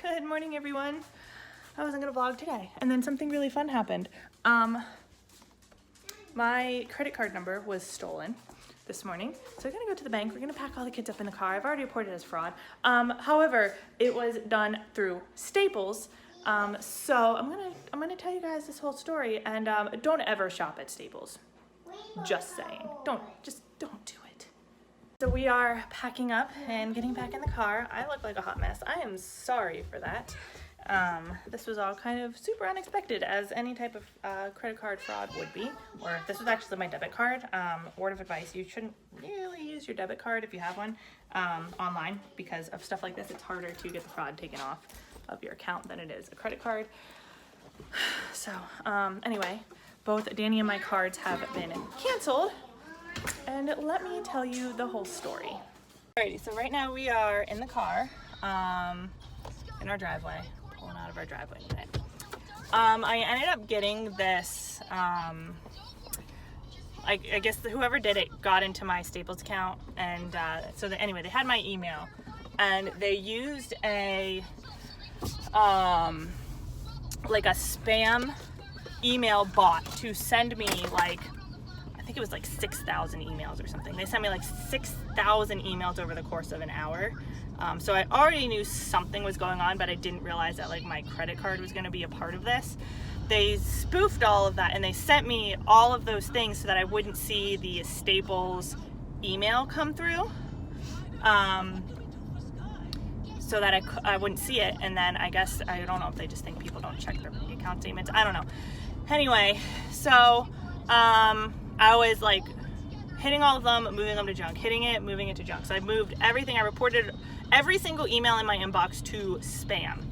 Good morning, everyone. I wasn't gonna vlog today, and then something really fun happened. My credit card number was stolen this morning, so I'm gonna go to the bank. We're gonna pack all the kids up in the car. I've already reported it as fraud. However, it was done through Staples. So I'm gonna tell you guys this whole story, and don't ever shop at Staples. Just saying, don't do it. So we are packing up and getting back in the car. I look like a hot mess. I am sorry for that. This was all kind of super unexpected, as any type of credit card fraud would be. Or this was actually my debit card. Word of advice, you shouldn't really use your debit card if you have one online, because of stuff like this. It's harder to get the fraud taken off of your account than it is a credit card. So anyway, both Danny and my cards have been canceled, and let me tell you the whole story. Alrighty, so right now we are in the car, in our driveway, pulling out of our driveway today. I ended up getting this, I guess whoever did it got into my Staples account, and anyway, they had my email, and they used a like a spam email bot to send me I think it was 6,000 emails or something. They sent me 6,000 emails over the course of an hour. So I already knew something was going on, but I didn't realize that my credit card was going to be a part of this. They spoofed all of that, and they sent me all of those things so that I wouldn't see the Staples email come through. So that I wouldn't see it, and then I guess, I don't know if they just think people don't check their bank account statements. I don't know. Anyway, so I was hitting all of them, moving them to junk, hitting it, moving it to junk. So I moved everything. I reported every single email in my inbox to spam.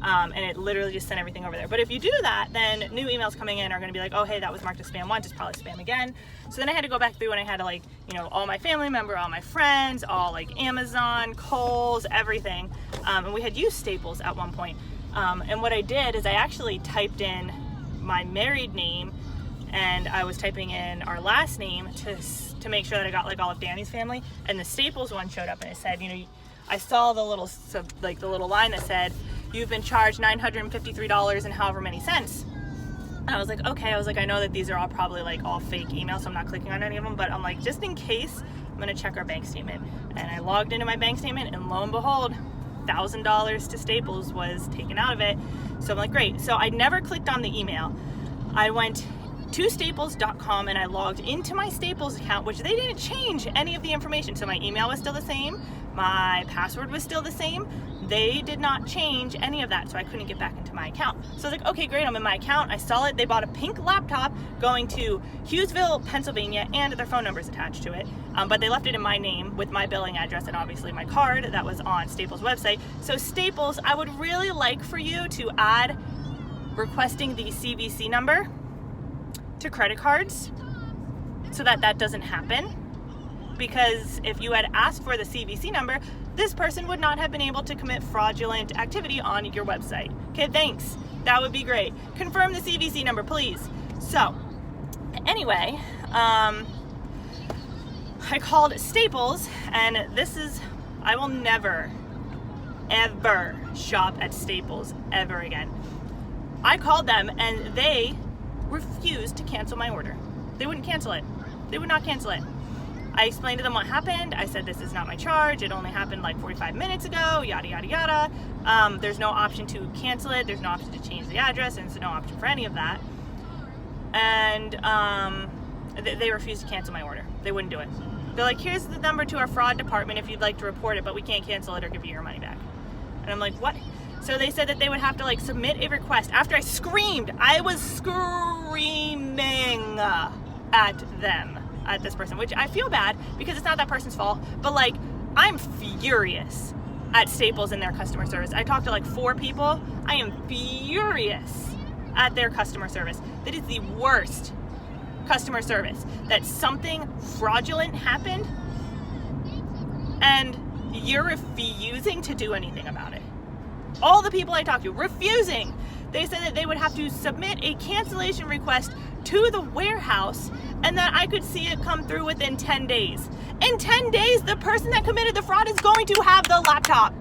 And it literally just sent everything over there. But if you do that, then new emails coming in are going to be oh, hey, that was marked as spam once, it's probably spam again. So then I had to go back through, and I had to all my family member, all my friends, all Amazon, Kohl's, everything. And we had used Staples at one point. And what I did is I actually typed in my married name, and I was typing in our last name to make sure that I got all of Danny's family. And the Staples one showed up, and it said, I saw the little the little line that said, "You've been charged $953 and however many cents." And I was okay. I know that these are all probably all fake emails, so I'm not clicking on any of them. But I'm just in case, I'm gonna check our bank statement. And I logged into my bank statement, and lo and behold, $1,000 to Staples was taken out of it. So I'm great. So I never clicked on the email. I went to staples.com and I logged into my Staples account, which they didn't change any of the information. So my email was still the same, my password was still the same. They did not change any of that, so I couldn't get back into my account. So I was okay, great, I'm in my account. I saw it. They bought a pink laptop going to Hughesville, Pennsylvania, and their phone number's attached to it. But they left it in my name with my billing address and obviously my card that was on Staples' website. So Staples, I would really like for you to add requesting the CVC number to credit cards so that doesn't happen. Because if you had asked for the CVC number, this person would not have been able to commit fraudulent activity on your website. Okay, thanks. That would be great. Confirm the CVC number, please. So, anyway, I called Staples, and I will never, ever shop at Staples ever again. I called them, and they refused to cancel my order. They wouldn't cancel it. They would not cancel it. I explained to them what happened. I said, this is not my charge. It only happened 45 minutes ago, yada, yada, yada. There's no option to cancel it. There's no option to change the address, and there's no option for any of that. And they refused to cancel my order. They wouldn't do it. They're here's the number to our fraud department if you'd like to report it, but we can't cancel it or give you your money back. And I'm what? So they said that they would have to submit a request. After I screamed, I was screaming at them, at this person, which I feel bad because it's not that person's fault, but I'm furious at Staples and their customer service. I talked to 4 people. I am furious at their customer service. That is the worst customer service. That something fraudulent happened and you're refusing to do anything about it. All the people I talked to, refusing. They said that they would have to submit a cancellation request to the warehouse and that I could see it come through within 10 days. In 10 days, the person that committed the fraud is going to have the laptop.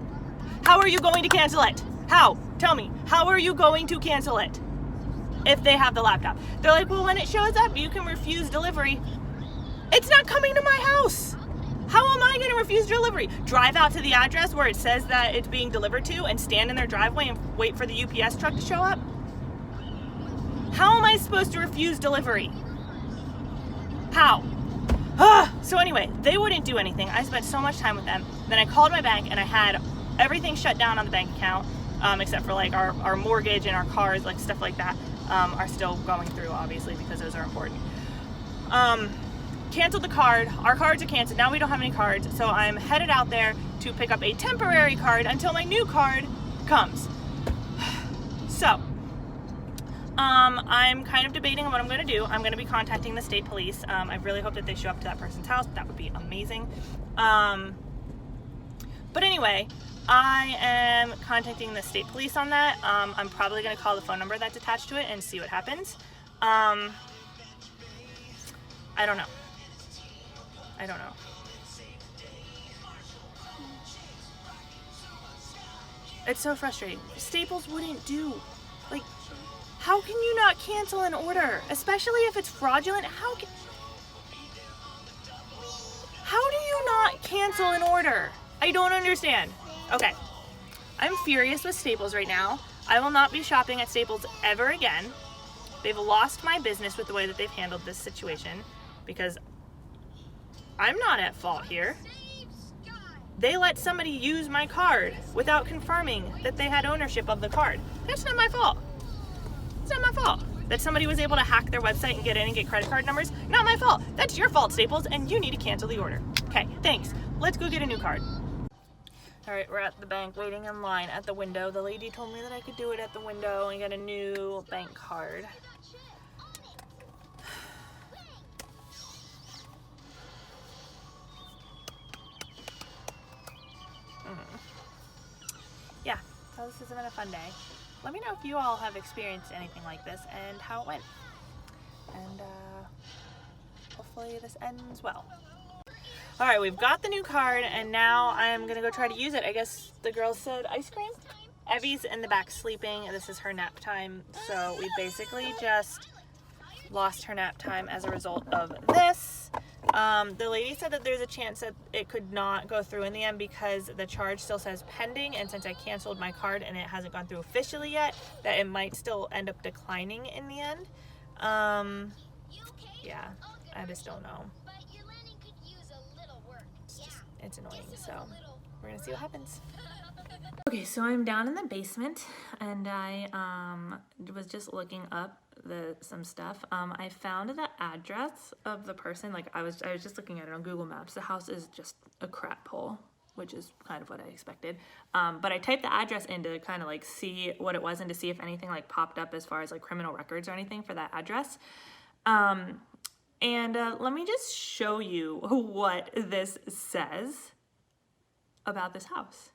How are you going to cancel it? How? Tell me, how are you going to cancel it if they have the laptop? They're like, well, when it shows up, you can refuse delivery. It's not coming to my house. How am I going to refuse delivery? Drive out to the address where it says that it's being delivered to and stand in their driveway and wait for the UPS truck to show up? How am I supposed to refuse delivery? How? So anyway, they wouldn't do anything. I spent so much time with them. Then I called my bank and I had everything shut down on the bank account, except for like our mortgage and our cars, like stuff like that, are still going through, obviously, because those are important. Canceled the card. Our cards are canceled. Now we don't have any cards, so I'm headed out there to pick up a temporary card until my new card comes. So, I'm kind of debating on what I'm going to do. I'm going to be contacting the state police. I really hope that they show up to that person's house. That would be amazing. But anyway, I am contacting the state police on that. I'm probably going to call the phone number that's attached to it and see what happens. I don't know. It's so frustrating. Staples wouldn't do. Like, how can you not cancel an order? Especially if it's fraudulent. How do you not cancel an order? I don't understand. Okay. I'm furious with Staples right now. I will not be shopping at Staples ever again. They've lost my business with the way that they've handled this situation because I'm not at fault here. They let somebody use my card without confirming that they had ownership of the card. That's not my fault. It's not my fault. That somebody was able to hack their website and get in and get credit card numbers, not my fault. That's your fault, Staples, and you need to cancel the order. Okay, thanks. Let's go get a new card. All right, we're at the bank waiting in line at the window. The lady told me that I could do it at the window and get a new bank card. Yeah, so this has been a fun day. Let me know if you all have experienced anything like this and how it went. And hopefully this ends well. All right, we've got the new card and now I'm gonna go try to use it. I guess the girls said ice cream? Evie's in the back sleeping. This is her nap time. So we basically just lost her nap time as a result of this. The lady said that there's a chance that it could not go through in the end because the charge still says pending, and since I canceled my card and it hasn't gone through officially yet, that it might still end up declining in the end. Yeah, I just don't know. It's annoying, so we're gonna see what happens. Okay, so I'm down in the basement and I was just looking up some stuff. I found the address of the person. Like I was just looking at it on Google Maps. The house is just a crap hole, which is kind of what I expected. But I typed the address in to kind of like see what it was and to see if anything like popped up as far as like criminal records or anything for that address. And let me just show you what this says about this house.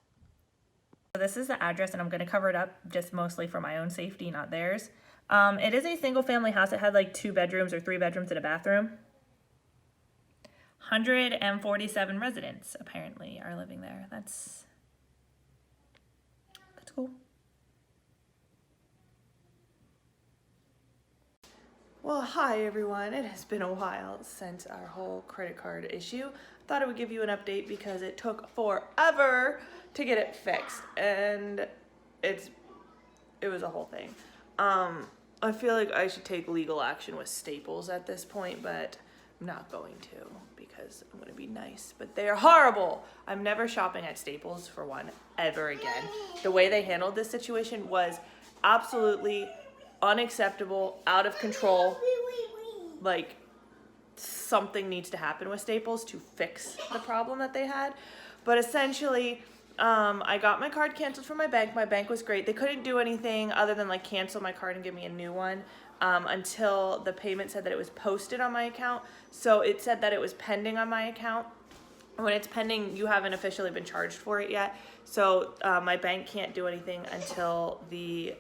So this is the address, and I'm going to cover it up just mostly for my own safety, not theirs. It is a single family house. It had like 2 bedrooms or 3 bedrooms and a bathroom. 147 residents apparently are living there. That's cool. Well, hi everyone. It has been a while since our whole credit card issue. Thought I would give you an update because it took forever to get it fixed, and it was a whole thing. I feel like I should take legal action with Staples at this point, but I'm not going to because I'm going to be nice. But they are horrible. I'm never shopping at Staples for one ever again. The way they handled this situation was absolutely unacceptable, out of control. Like, something needs to happen with Staples to fix the problem that they had. But essentially, I got my card canceled from my bank. My bank was great. They couldn't do anything other than like cancel my card and give me a new one until the payment said that it was posted on my account. So it said that it was pending on my account. When it's pending, you haven't officially been charged for it yet. So my bank can't do anything until the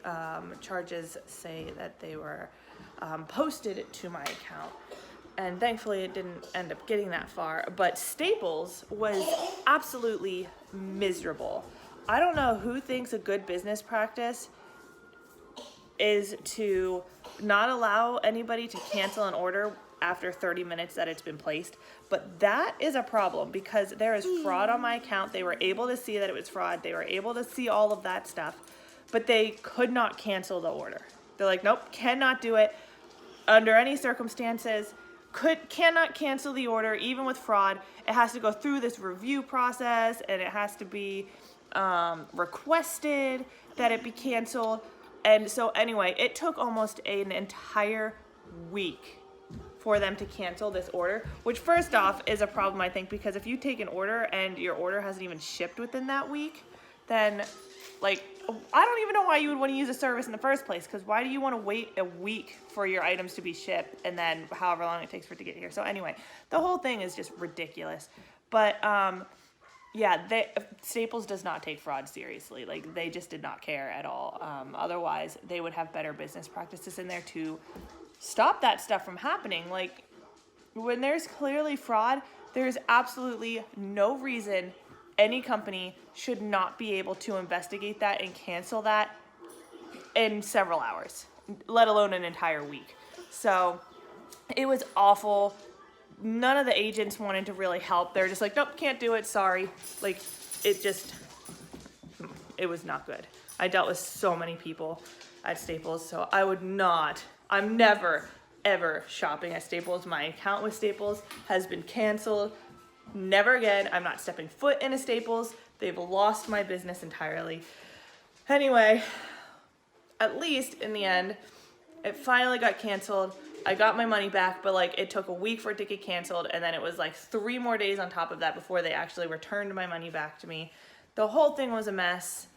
charges say that they were posted to my account. And thankfully it didn't end up getting that far, but Staples was absolutely miserable. I don't know who thinks a good business practice is to not allow anybody to cancel an order after 30 minutes that it's been placed, but that is a problem because there is fraud on my account. They were able to see that it was fraud. They were able to see all of that stuff, but they could not cancel the order. They're like, nope, cannot do it under any circumstances. Cannot cancel the order even with fraud. It has to go through this review process, and it has to be requested that it be canceled. And so anyway, it took almost an entire week for them to cancel this order, which first off is a problem, I think, because if you take an order and your order hasn't even shipped within that week, then like, I don't even know why you would want to use a service in the first place, because why do you want to wait a week for your items to be shipped and then however long it takes for it to get here? So anyway, the whole thing is just ridiculous. But yeah, Staples does not take fraud seriously. Like, they just did not care at all. Otherwise, they would have better business practices in there to stop that stuff from happening. Like, when there's clearly fraud, there's absolutely no reason any company should not be able to investigate that and cancel that in several hours, let alone an entire week. So it was awful. None of the agents wanted to really help. They're just like, nope, can't do it, sorry. Like, it was not good. I dealt with so many people at Staples, so I'm never, ever shopping at Staples. My account with Staples has been canceled. Never again. I'm not stepping foot in a Staples. They've lost my business entirely. Anyway, at least in the end, it finally got canceled. I got my money back, but like, it took a week for it to get canceled, and then it was like 3 more days on top of that before they actually returned my money back to me. The whole thing was a mess,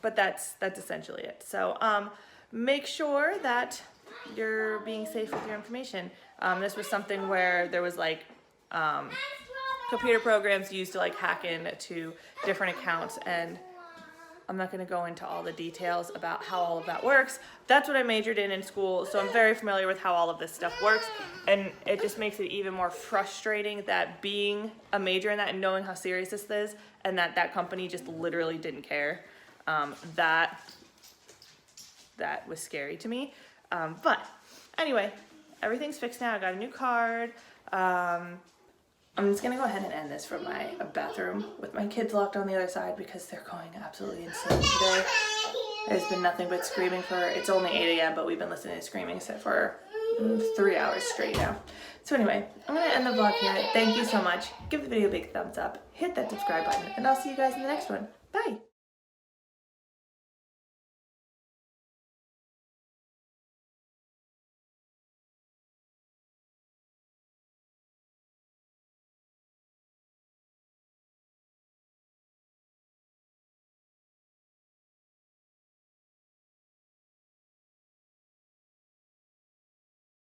but that's essentially it. So make sure that you're being safe with your information. This was something where there was like computer programs used to like hack into different accounts, and I'm not going to go into all the details about how all of that works. That's what I majored in school, so I'm very familiar with how all of this stuff works, and it just makes it even more frustrating that being a major in that and knowing how serious this is, and that company just literally didn't care. That was scary to me. But anyway, everything's fixed now. I got a new card. I'm just gonna go ahead and end this from my bathroom with my kids locked on the other side because they're going absolutely insane today. There's been nothing but screaming it's only 8 a.m., but we've been listening to screaming for 3 hours straight now. So anyway, I'm gonna end the vlog here. Thank you so much. Give the video a big thumbs up, hit that subscribe button, and I'll see you guys in the next one. Bye.